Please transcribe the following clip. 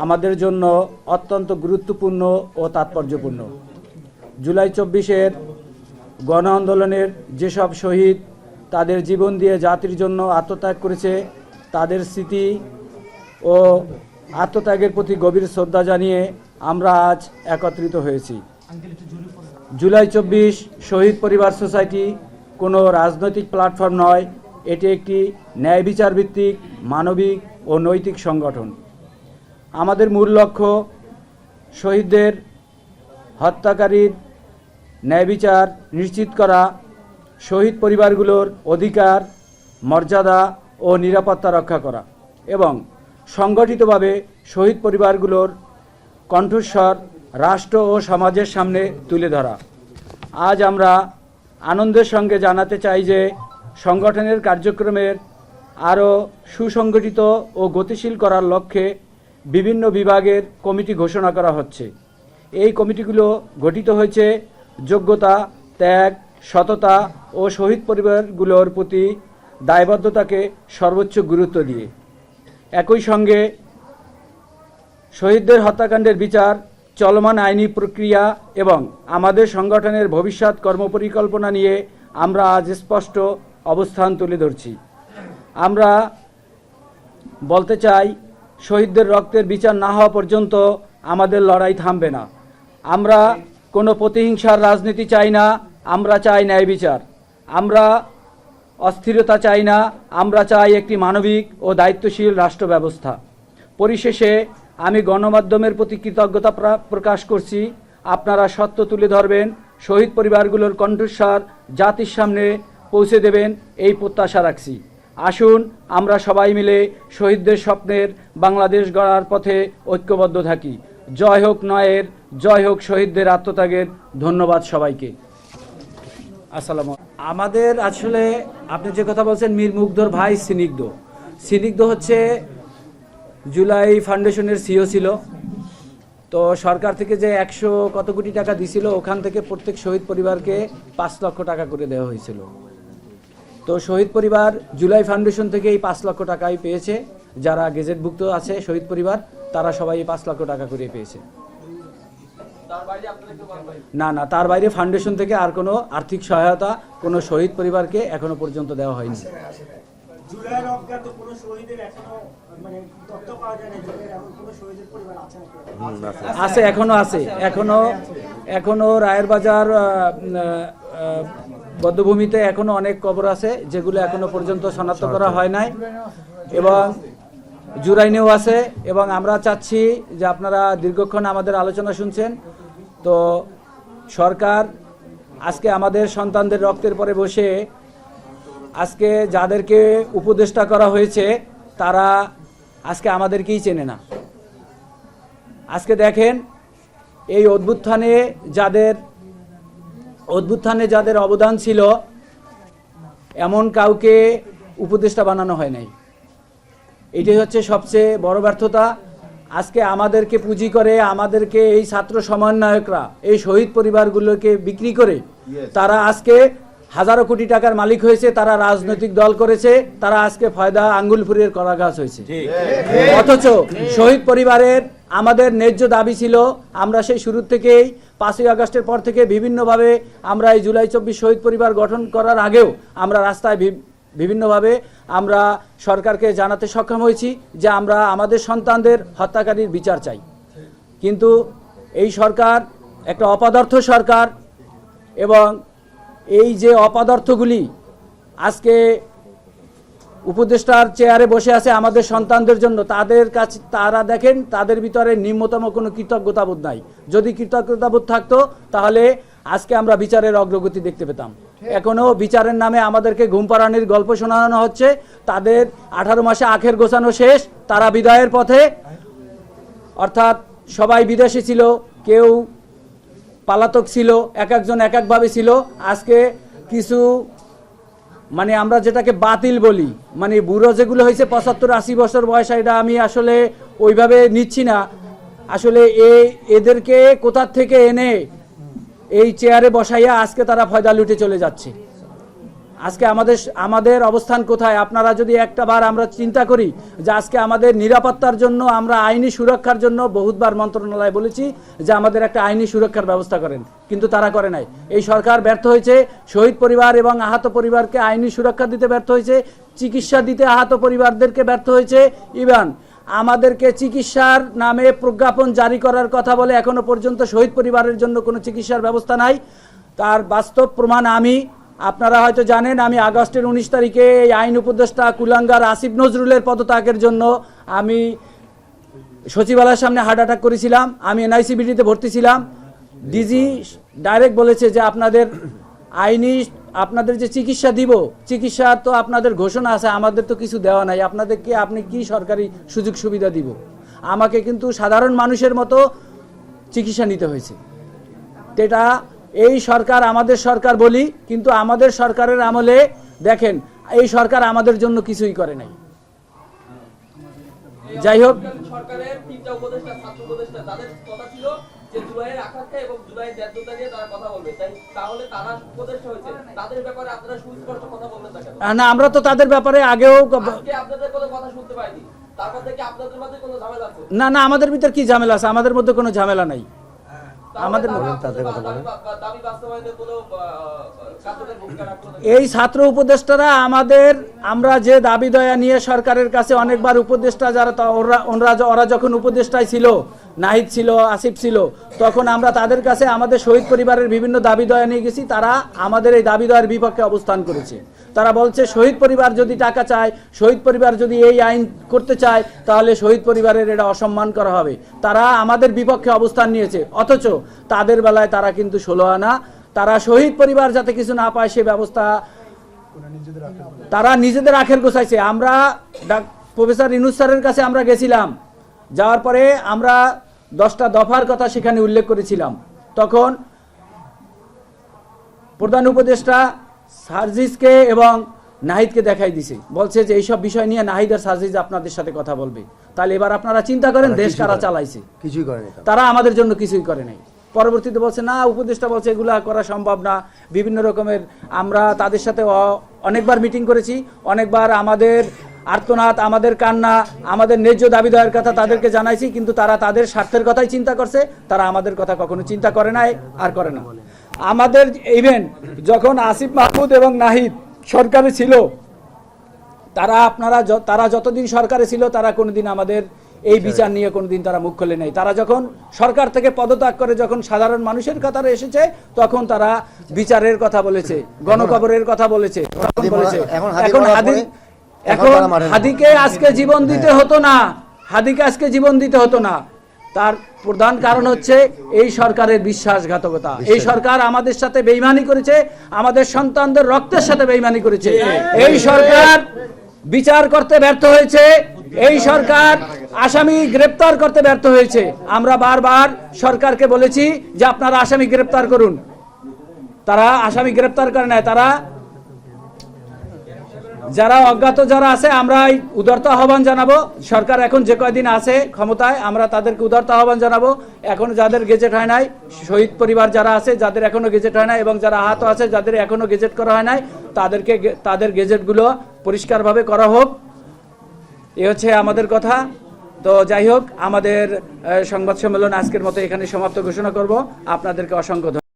আমাদের জন্য অত্যন্ত গুরুত্বপূর্ণ ও তাৎপর্যপূর্ণ। জুলাই ২৪-এর গণ আন্দোলনের যেসব শহীদ তাদের জীবন দিয়ে জাতির জন্য আত্মত্যাগ করেছে, তাদের স্মৃতি ও আত্মত্যাগের প্রতি গভীর শ্রদ্ধা জানিয়ে আমরা আজ একত্রিত হয়েছি। জুলাই ২৪ শহীদ পরিবার সোসাইটি কোনো রাজনৈতিক প্ল্যাটফর্ম নয়, এটি একটি ন্যায় বিচার ভিত্তিক মানবিক ও নৈতিক সংগঠন। আমাদের মূল লক্ষ্য শহীদদের হত্যাকারীর ন্যায় বিচার নিশ্চিত করা, শহীদ পরিবারগুলোর অধিকার, মর্যাদা ও নিরাপত্তা রক্ষা করা এবং সংগঠিতভাবে শহীদ পরিবারগুলোর কণ্ঠস্বর রাষ্ট্র ও সমাজের সামনে তুলে ধরা। আজ আমরা আনন্দের সঙ্গে জানাতে চাই যে সংগঠনের কার্যক্রমের আরও সুসংগঠিত ও গতিশীল করার লক্ষ্যে বিভিন্ন বিভাগের কমিটি ঘোষণা করা হচ্ছে। এই কমিটিগুলো গঠিত হয়েছে যোগ্যতা, ত্যাগ, সততা ও শহীদ পরিবারগুলোর প্রতি দায়বদ্ধতাকে সর্বোচ্চ গুরুত্ব দিয়ে। একই সঙ্গে শহীদদের হত্যাকাণ্ডের বিচার, চলমান আইনি প্রক্রিয়া এবং আমাদের সংগঠনের ভবিষ্যৎ কর্মপরিকল্পনা নিয়ে আমরা আজ স্পষ্ট অবস্থান তুলে ধরছি। আমরা বলতে চাই, শহীদদের রক্তের বিচার না হওয়া পর্যন্ত আমাদের লড়াই থামবে না। আমরা কোনো প্রতিহিংসার রাজনীতি চাই না, আমরা চাই ন্যায় বিচার। আমরা অস্থিরতা চাই না, আমরা চাই একটি মানবিক ও দায়িত্বশীল রাষ্ট্র ব্যবস্থা। পরিশেষে আমি গণমাধ্যমের প্রতি কৃতজ্ঞতা প্রকাশ করছি। আপনারা সত্য তুলে ধরবেন, শহীদ পরিবারগুলোর কণ্ঠস্বর জাতির সামনে পৌঁছে দেবেন, এই প্রত্যাশা রাখছি। আসুন আমরা সবাই মিলে শহীদদের স্বপ্নের বাংলাদেশ গড়ার পথে ঐক্যবদ্ধ থাকি। জয় হোক নয়ের, জয় হোক শহীদদের আত্মত্যাগের। ধন্যবাদ সবাইকে। আসসালামু আলাইকুম। আমাদের আসলে আপনি যে কথা বলছেন, মীর মুগ্ধর ভাই স্নিগ্ধ হচ্ছে জুলাই ফাউন্ডেশনের সিও ছিল। তো সরকার থেকে যে 100 কত কোটি টাকা দিছিল, ওখান থেকে প্রত্যেক শহীদ পরিবারকে 5 লক্ষ টাকা করে দেওয়া হয়েছিল। তো শহীদ পরিবার জুলাই ফাউন্ডেশন থেকে এই 5 লক্ষ টাকাই পেয়েছে। যারা গেজেটভুক্ত আছে শহীদ পরিবার, তারা সবাই 5 লক্ষ টাকা করে পেয়েছে। না, তার বাইরে ফাউন্ডেশন থেকে আর কোনো আর্থিক সহায়তা কোনো শহীদ পরিবারকে এখনো পর্যন্ত দেওয়া হয়নি। আছে, এখনো রায়ের বাজার বদ্ধভূমিতে এখনো অনেক কবর আছে, যেগুলো এখনো পর্যন্ত শনাক্ত করা হয় নাই, এবং জুরাইনেও আছে। এবং আমরা চাচ্ছি যে আপনারা দীর্ঘক্ষণ আমাদের আলোচনা শুনছেন, তো সরকার আজকে আমাদের সন্তানদের রক্তের পরে বসে আজকে যাদেরকে উপদেষ্টা করা হয়েছে, তারা আজকে আমাদেরকেই চেনে না। আজকে দেখেন, এই অভ্যুত্থানে যাদের অবদান ছিল, এমন কাউকে উপদেষ্টা বানানো হয় নাই। এটাই হচ্ছে সবচেয়ে বড় ব্যর্থতা। আজকে আমাদেরকে পুঁজি করে, আমাদেরকে এই ছাত্র সমন্বয়করা এই শহীদ পরিবারগুলোকে বিক্রি করে তারা আজকে হাজারো কোটি টাকার মালিক হয়েছে, তারা রাজনৈতিক দল করেছে, তারা আজকে ফয়দা আঙ্গুল ফুরিয়ে কলা গাছ হয়েছে। অথচ শহীদ পরিবারের আমাদের ন্যায্য দাবি ছিল, আমরা সেই শুরু থেকেই 5ই আগস্টের পর থেকে বিভিন্নভাবে আমরা এই জুলাই 24 শহীদ পরিবার গঠন করার আগেও আমরা রাস্তায় বিভিন্নভাবে আমরা সরকারকে জানাতে সক্ষম হয়েছি যে আমরা আমাদের সন্তানদের হত্যাকারীর বিচার চাই। কিন্তু এই সরকার একটা অপদার্থ সরকার, এবং এই যে অপদার্থগুলি আজকে উপদেষ্টার চেয়ারে বসে আছে আমাদের সন্তানদের জন্য, তাদের কাছে তারা দেখেন তাদের ভিতরে নিম্নতম কোনো কৃতজ্ঞতাবোধ নাই। যদি কৃতজ্ঞতাবোধ থাকতো তাহলে আজকে আমরা বিচারের অগ্রগতি দেখতে পেতাম। এখনো বিচারের নামে আমাদেরকে ঘুম পাড়ানির গল্প শোনানো হচ্ছে। তাদের 18 মাসে আখের গোছানো শেষ, তারা বিদায়ের পথে। অর্থাৎ সবাই বিদেশে ছিল, কেউ পালাতক ছিল, এক একজন এক একভাবে ছিল। আজকে কিছু মানে আমরা যেটাকে বাতিল বলি, মানে বুড়ো যেগুলো হয়েছে 75-80 বছর বয়স, এটা আমি আসলে ওইভাবে নিচ্ছি না। আসলে এদেরকে কোথার থেকে এনে এই চেয়ারে বসাইয়া আজকে তারা ফয়দা লুটে চলে যাচ্ছে। আজকে আমাদের অবস্থান কোথায় আপনারা যদি একটাবার আমরা চিন্তা করি যে আজকে আমাদের নিরাপত্তার জন্য আমরা আইনি সুরক্ষার জন্য বহুতবার মন্ত্রণালয়ে বলেছি যে আমাদের একটা আইনি সুরক্ষার ব্যবস্থা করেন, কিন্তু তারা করে নাই। এই সরকার ব্যর্থ হয়েছে, শহীদ পরিবার এবং আহত পরিবারকে আইনি সুরক্ষা দিতে ব্যর্থ হয়েছে, চিকিৎসা দিতে আহত পরিবারদেরকে ব্যর্থ হয়েছে। ইভেন আমাদেরকে চিকিৎসার নামে প্রজ্ঞাপন জারি করার কথা বলে এখনো পর্যন্ত শহীদ পরিবারের জন্য কোনো চিকিৎসার ব্যবস্থা নাই। তার বাস্তব প্রমাণ আপনারা হয়তো জানেন, আমি আগস্টের 19 তারিখে এই আইন উপদেষ্টা কুলাঙ্গার আসিফ নজরুলের পদত্যাগের জন্য আমি সচিবালয়ের সামনে হার্ট অ্যাটাক করেছিলাম। আমি এনআইসিবিটিতে ভর্তি ছিলাম। ডিজি ডাইরেক্ট বলেছে যে আপনাদের যে চিকিৎসা দিব, চিকিৎসা তো আপনাদের ঘোষণা আছে, আমাদের তো কিছু দেওয়া নাই, আপনি কি সরকারি সুযোগ সুবিধা দিব? আমাকে কিন্তু সাধারণ মানুষের মতো চিকিৎসা নিতে হয়েছে। এটা এই সরকার আমাদের সরকার বলি, কিন্তু আমাদের সরকারের আমলে দেখেন এই সরকার আমাদের জন্য কিছুই করে নাই। যাই হোক, সরকারের তিনটা উপদেষ্টা, ছাত্র উপদেষ্টা, তাদের কথা ছিল যে জুলাইয়ের আকাঙ্ক্ষা এবং জুলাইয়ের ন্যায্যতা নিয়ে তারা কথা বলবে, তাহলে তারা উপদেষ্টা হয়েছে, তাদের ব্যাপারে আপনারা সুস্পষ্ট কথা বলবেন না কেন? না, আমরা তো তাদের ব্যাপারে আগেও আপনাদের কোনো কথা শুনতে পাইনি। তারপর থেকে আপনাদের মধ্যে কোনো ঝামেলা আছে? না, আমাদের ভিতর কি ঝামেলা আছে? আমাদের মধ্যে কোনো ঝামেলা নাই। আমাদের এই ছাত্র উপদেষ্টারা আমরা যে দাবি দয়া নিয়ে সরকারের কাছে অনেকবার উপদেষ্টা যারা ওরা যখন উপদেষ্টায় ছিল, নাহিদ ছিল, আসিফ ছিল, তখন আমরা তাদের কাছে আমাদের শহীদ পরিবারের বিভিন্ন দাবি দয়া নিয়ে গেছি। তারা আমাদের এই দাবি দয়ার বিপক্ষে অবস্থান করেছে। তারা বলছে শহীদ পরিবার যদি টাকা চায়, শহীদ পরিবার যদি এই আইন করতে চায়, তাহলে শহীদ পরিবারের এটা অসম্মান করা হবে। তারা আমাদের বিপক্ষে অবস্থান নিয়েছে, অথচ তাদের বেলায় তারা কিন্তু 16 আনা, তারা শহীদ পরিবার যাতে কিছু না পায় সে ব্যবস্থা তারা নিজেদের আখের গোছাইছে। আমরা প্রফেসর ইউনূস স্যারের কাছে আমরা গেছিলাম, যাওয়ার পরে আমরা 10টা দফার কথা সেখানে উল্লেখ করেছিলাম। তখন প্রধান উপদেষ্টা সার্জিসকে এবং নাহিদকে দেখাই দিছে, বলছে যে এইসব বিষয় নিয়ে নাহিদ আর সার্জিস আপনাদের সাথে কথা বলবে। তাহলে এবার আপনারা চিন্তা করেন দেশ কারা চালাইছে? কিছুই করে নাই তারা, আমাদের জন্য কিছুই করে নাই। পরবর্তীতে বলছে না, উপদেষ্টা বলছে এগুলা করা সম্ভব না। বিভিন্ন রকমের আমরা তাদের সাথে অনেকবার মিটিং করেছি, অনেকবার আমাদের আর্তনাদ, আমাদের কান্না, আমাদের ন্যায্য দাবি দেওয়ার কথা তাদেরকে জানাইছি, কিন্তু তারা তাদের স্বার্থের কথাই চিন্তা করছে। তারা আমাদের কথা কখনো চিন্তা করে নাই আর করে না। আমাদের ইভেন যখন আসিফ মাহমুদ এবং নাহিদ সরকারে ছিল, তারা যতদিন সরকারে ছিল তারা কোনোদিন আমাদের এই বিচার নিয়ে কোনোদিন তারা মুখ খোলে নাই। তারা যখন সরকার থেকে পদত্যাগ করে যখন সাধারণ মানুষের কাতারে এসেছে, তখন তারা বিচারের কথা বলেছে, গণকবরের কথা বলেছে। এখন হাদিকে আজকে জীবন দিতে হতো না, হাদিকে আজকে জীবন দিতে হতো না। তার প্রধান কারণ হচ্ছে এই সরকারের বিশ্বাসঘাতকতা। এই সরকার আমাদের সাথে বেইমানি করেছে, আমাদের সন্তানদের রক্তের সাথে বেইমানি করেছে। এই সরকার বিচার করতে ব্যর্থ হয়েছে, এই সরকার আসামি গ্রেপ্তার করতে ব্যর্থ হয়েছে। আমরা বারবার সরকারকে বলেছি যে আপনারা আসামি গ্রেপ্তার করুন। তারা আসামি গ্রেপ্তার করে নাই। তারা যারা অজ্ঞাত যারা আছে, আমরা উদারত আহ্বান জানাবো। সরকার এখন যে কয়দিন আছে ক্ষমতায়, আমরা তাদেরকে উদারত আহ্বান জানাবো। এখন যাদের গেজেট হয় নাই, শহীদ পরিবার যারা আছে যাদের এখনো গেজেট হয় নাই, এবং যারা আহত আছে যাদের এখনো গেজেট করা হয় নাই, তাদের গেজেটগুলো পরিষ্কারভাবে করা হোক। এ হচ্ছে আমাদের কথা। তো যাই হোক, আমাদের সংবাদ সম্মেলন আজকের মতো এখানে সমাপ্ত ঘোষণা করব। আপনাদেরকে অসংখ্য ধন্যবাদ।